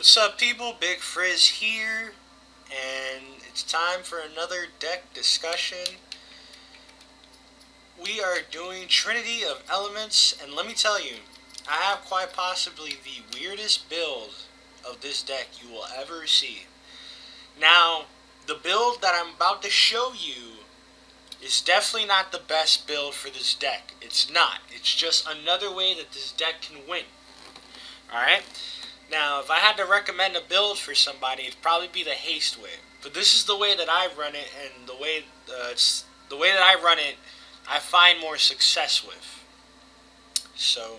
What's up, people? Big Frizz here, and it's time for another deck discussion. We are doing Trinity of Elements, and let me tell you, I have quite possibly the weirdest build of this deck you will ever see. Now, the build that I'm about to show you is definitely not the best build for this deck. It's not. It's just another way that this deck can win. Alright? Now, if I had to recommend a build for somebody, it'd probably be the haste way. But this is the way that I run it, and the way that I run it, I find more success with. So,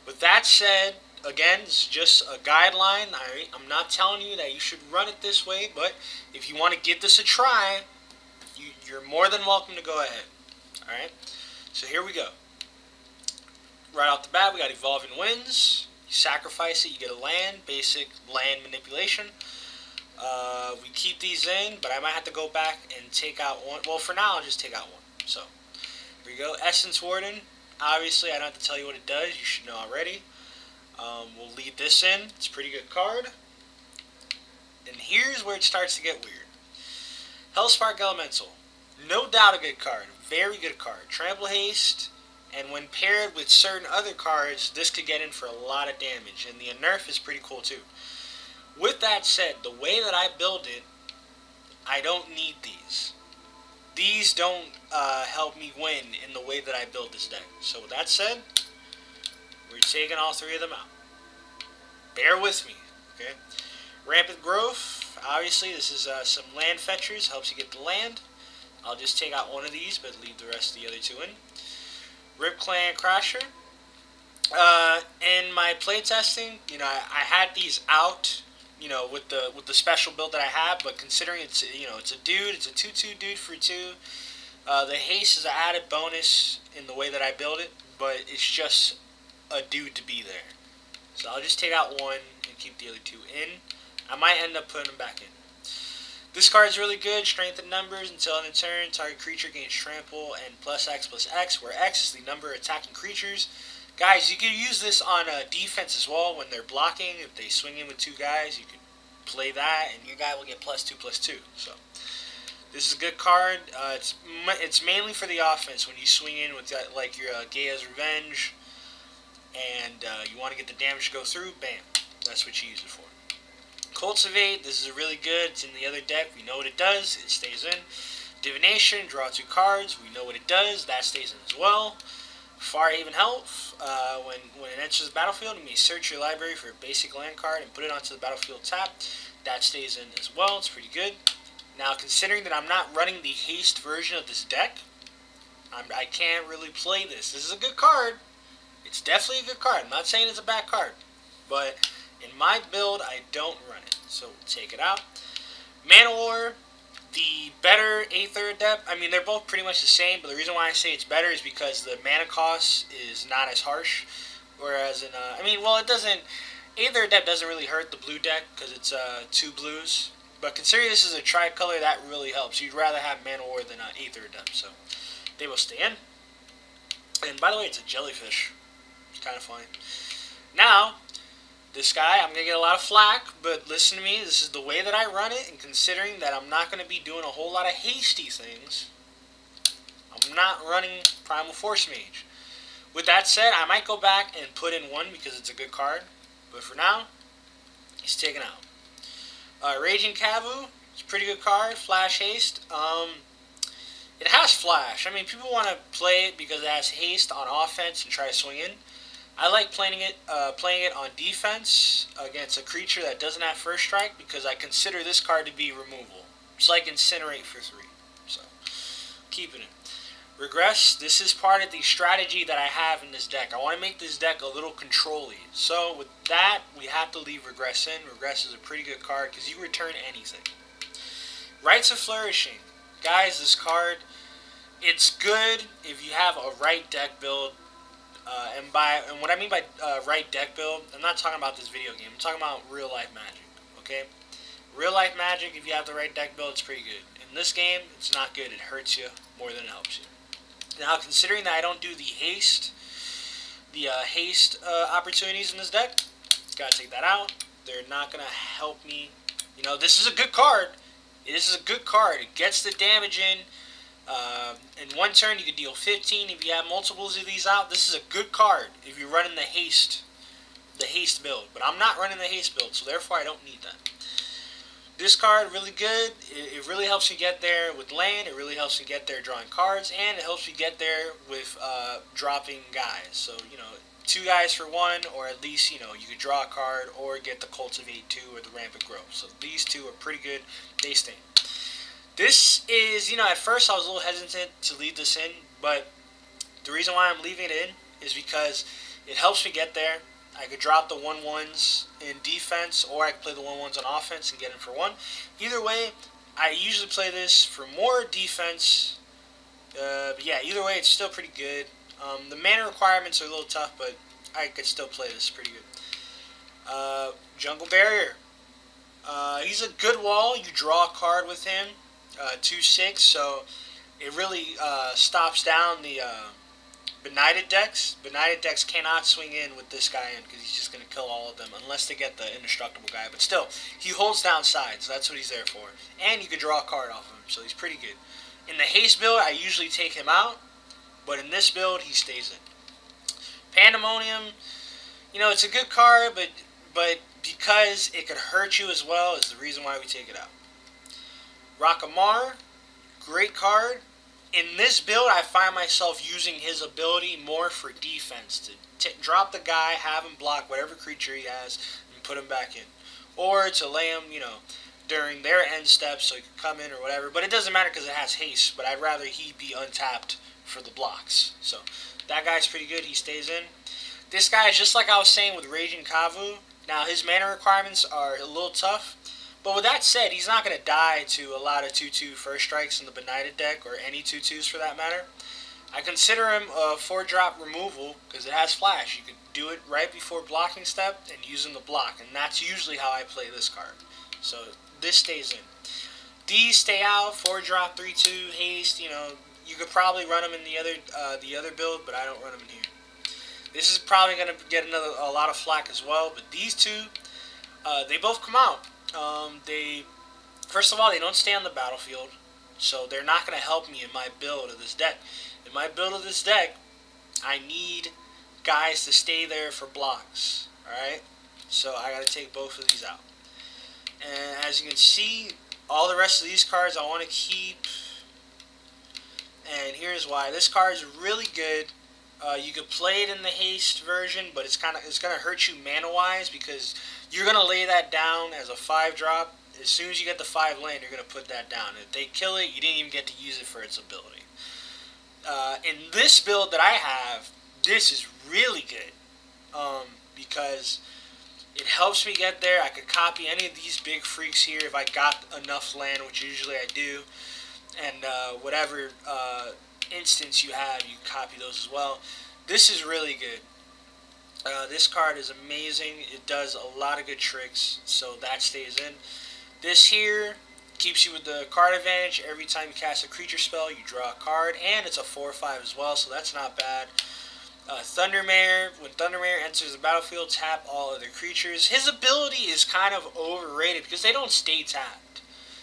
with that said, again, it's just a guideline. I'm not telling you that you should run it this way, but if you want to give this a try, you're more than welcome to go ahead. Alright? So here we go. Right off the bat, we got Evolving Winds. You sacrifice it, you get a land, basic land manipulation. We keep these in, but I might have to go back and take out one. Well, for now, I'll just take out one. So, here we go. Essence Warden. Obviously, I don't have to tell you what it does. You should know already. We'll leave this in. It's a pretty good card. And here's where it starts to get weird. Hellspark Elemental. No doubt a good card. Very good card. Trample Haste. And when paired with certain other cards, this could get in for a lot of damage. And the nerf is pretty cool too. With that said, the way that I build it, I don't need these. These don't help me win in the way that I build this deck. So with that said, we're taking all three of them out. Bear with me, okay? Rampant Growth. Obviously, this is some land fetchers. Helps you get the land. I'll just take out one of these, but leave the rest of the other two in. Rip Clan Crasher. In my playtesting, I had these out, with the special build that I have, but considering it's a dude, it's a 2/2 dude for 2. The haste is an added bonus in the way that I build it, but it's just a dude to be there. So I'll just take out one and keep the other two in. I might end up putting them back in. This card is really good. Strength in numbers. Until end of turn, target creature gains trample and +X/+X, where X is the number of attacking creatures. Guys, you can use this on defense as well when they're blocking. If they swing in with 2 guys, you can play that, and your guy will get +2/+2. So this is a good card. It's mainly for the offense when you swing in with like your Gaia's Revenge, and you want to get the damage to go through. Bam, that's what you use it for. Cultivate, this is really good. It's in the other deck. We know what it does. It stays in. Divination, draw 2 cards. We know what it does. That stays in as well. Farhaven Health, when it enters the battlefield, you may search your library for a basic land card and put it onto the battlefield tapped. That stays in as well. It's pretty good. Now, considering that I'm not running the haste version of this deck, I can't really play this. This is a good card. It's definitely a good card. I'm not saying it's a bad card, but in my build, I don't run it, so we'll take it out. Mana War, the better Aether Adept. I mean, they're both pretty much the same, but the reason why I say it's better is because the mana cost is not as harsh. Whereas in, it doesn't. Aether Adept doesn't really hurt the blue deck because it's 2 blues. But considering this is a tricolor, that really helps. You'd rather have Mana War than Aether Adept, so they will stay in. And by the way, it's a jellyfish. It's kind of funny. Now, this guy, I'm going to get a lot of flack, but listen to me, this is the way that I run it, and considering that I'm not going to be doing a whole lot of hasty things, I'm not running Primal Force Mage. With that said, I might go back and put in one because it's a good card, but for now, he's taken out. Raging Cavu, it's a pretty good card, Flash Haste. It has Flash. I mean, people want to play it because it has haste on offense and try to swing in. I like playing it on defense against a creature that doesn't have first strike because I consider this card to be removal. It's like Incinerate for 3. So, keeping it. Regress, this is part of the strategy that I have in this deck. I want to make this deck a little control-y. So, with that, we have to leave Regress in. Regress is a pretty good card because you return anything. Rites of Flourishing. Guys, this card, it's good if you have a right deck build. And what I mean by right deck build, I'm not talking about this video game. I'm talking about real life Magic. Okay, real life Magic. If you have the right deck build, it's pretty good. In this game, it's not good. It hurts you more than it helps you. Now, considering that I don't do the haste opportunities in this deck, gotta take that out. They're not going to help me. You know, this is a good card. This is a good card. It gets the damage in. In one turn, you can deal 15. If you have multiples of these out, this is a good card if you're running the haste build. But I'm not running the haste build, so therefore I don't need that. This card, really good. It really helps you get there with land. It really helps you get there drawing cards, and it helps you get there with dropping guys. So, you know, 2 guys for 1, or at least, you know, you could draw a card or get the Cultivate 2 or the Rampant Growth. So these 2 are pretty good. They stay. This is, you know, at first I was a little hesitant to leave this in, but the reason why I'm leaving it in is because it helps me get there. I could drop the 1/1s in defense, or I could play the 1/1s on offense and get in for 1. Either way, I usually play this for more defense. But yeah, either way, it's still pretty good. The mana requirements are a little tough, but I could still play this pretty good. Jungle Barrier. He's a good wall. You draw a card with him. 2/6, so it really stops down the Benighted decks. Benighted decks cannot swing in with this guy in because he's just going to kill all of them unless they get the indestructible guy. But still, he holds down sides. So that's what he's there for. And you can draw a card off of him, so he's pretty good. In the haste build, I usually take him out, but in this build, he stays in. Pandemonium, you know, it's a good card, but because it could hurt you as well is the reason why we take it out. Rakamar, great card. In this build, I find myself using his ability more for defense. To drop the guy, have him block whatever creature he has, and put him back in. Or to lay him, you know, during their end steps so he can come in or whatever. But it doesn't matter because it has haste, but I'd rather he be untapped for the blocks. So that guy's pretty good. He stays in. This guy is just like I was saying with Raging Kavu. Now, his mana requirements are a little tough. But with that said, he's not going to die to a lot of 2/2 first strikes in the Benighted deck, or any 2/2s for that matter. I consider him a 4-drop removal because it has flash. You can do it right before blocking step and use him to block, and that's usually how I play this card. So this stays in. These stay out, 4-drop, 3/2, haste. You know, you could probably run them in the other build, but I don't run them in here. This is probably going to get a lot of flack as well, but these 2, they both come out. First of all, they don't stay on the battlefield, so they're not going to help me in my build of this deck. In my build of this deck, I need guys to stay there for blocks, alright? So I got to take both of these out. And as you can see, all the rest of these cards I want to keep, and here's why. This card is really good. You could play it in the haste version, but it's gonna hurt you mana-wise because you're gonna lay that down as a 5-drop. As soon as you get the 5 land, you're gonna put that down. If they kill it, you didn't even get to use it for its ability. In this build that I have, this is really good because it helps me get there. I could copy any of these big freaks here if I got enough land, which usually I do, and whatever instance you have, you copy those as well. This is really good. This card is amazing. It does a lot of good tricks, so that stays in. This here keeps you with the card advantage. Every time you cast a creature spell, you draw a card, and it's a 4/5 as well, so that's not bad. Thundermare, when Thundermare enters the battlefield, tap all other creatures. His ability is kind of overrated because they don't stay tapped.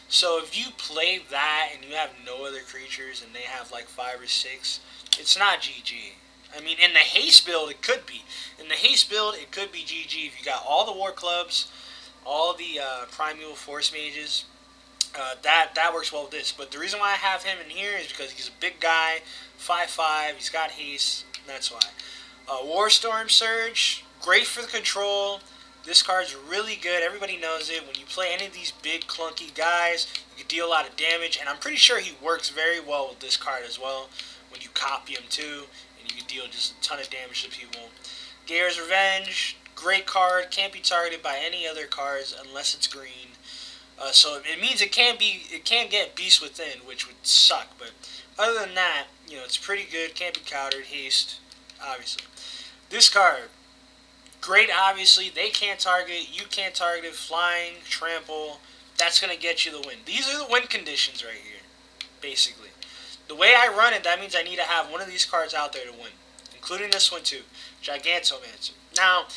So if you play that and you have no other creatures and they have like 5 or 6, it's not GG. I mean, in the haste build, it could be. In the haste build, it could be GG if you got all the war clubs, all the primeval force mages. That works well with this. But the reason why I have him in here is because he's a big guy, 5/5. He's got haste. That's why. Warstorm Surge, great for the control. This card's really good. Everybody knows it. When you play any of these big clunky guys, you can deal a lot of damage. And I'm pretty sure he works very well with this card as well. When you copy him too, and you can deal just a ton of damage to people. Gaer's Revenge, great card. Can't be targeted by any other cards unless it's green. So it means it can't get Beast Within, which would suck. But other than that, you know, it's pretty good. Can't be countered. Haste, obviously. This card, great. Obviously, they can't target. You can't target it. Flying, trample. That's gonna get you the win. These are the win conditions right here, basically. The way I run it, that means I need to have one of these cards out there to win, including this one too, Gigantomancer. Now,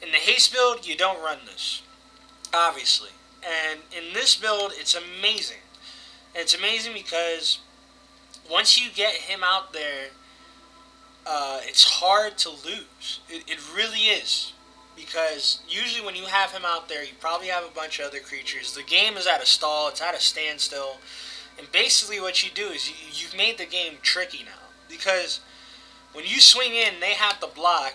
in the haste build, you don't run this. obviously. And in this build, it's amazing. And it's amazing because once you get him out there, it's hard to lose. It really is. Because usually when you have him out there, you probably have a bunch of other creatures. The game is at a stall, it's at a standstill. And basically what you do is you've made the game tricky now. Because when you swing in, they have to block,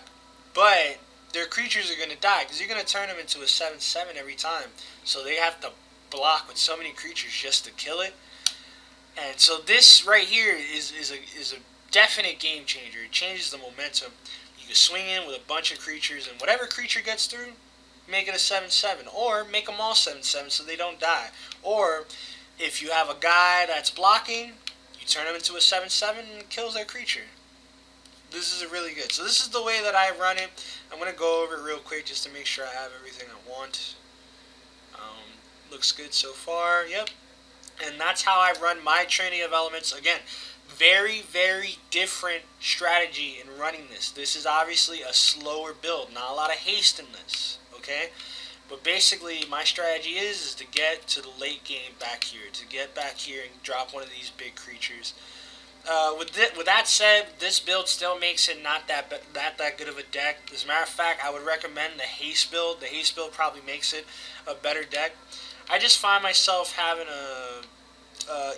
but their creatures are going to die. Because you're going to turn them into a 7/7 every time. So they have to block with so many creatures just to kill it. And so this right here is a definite game changer. It changes the momentum. You can swing in with a bunch of creatures, and whatever creature gets through, make it a 7/7, or make them all 7/7 so they don't die. Or if you have a guy that's blocking, you turn him into a 7/7 and it kills that creature. This is really good. So this is the way that I run it. I'm gonna go over it real quick just to make sure I have everything I want. Looks good so far. Yep. And that's how I run my Trinity of Elements. Again, very, very different strategy in running this. This is obviously a slower build, not a lot of haste in this, okay? But basically, my strategy is to get to the late game back here, to get back here and drop one of these big creatures. With that said, this build still makes it not that good of a deck. As a matter of fact, I would recommend the haste build. The haste build probably makes it a better deck. I just find myself having a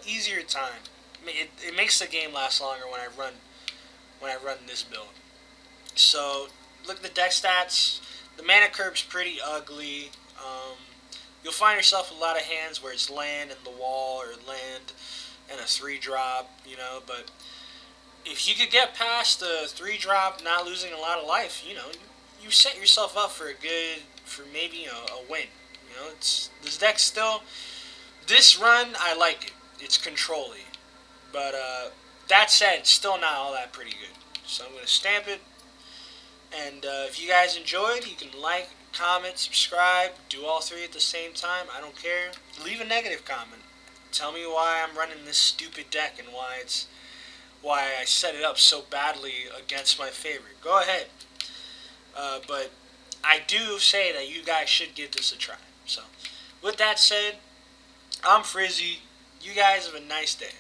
easier time. It makes the game last longer when I run this build. So look at the deck stats. The mana curve's pretty ugly. You'll find yourself a lot of hands where it's land and the wall, or land and a 3-drop, But if you could get past the 3-drop, not losing a lot of life, you set yourself up for maybe a win. This deck still. This run, I like it. It's controlly. But that said, it's still not all that pretty good. So I'm going to stamp it. And if you guys enjoyed, you can like, comment, subscribe, do all three at the same time. I don't care. Leave a negative comment. Tell me why I'm running this stupid deck and why I set it up so badly against my favorite. Go ahead. But I do say that you guys should give this a try. So with that said, I'm Frizzy. You guys have a nice day.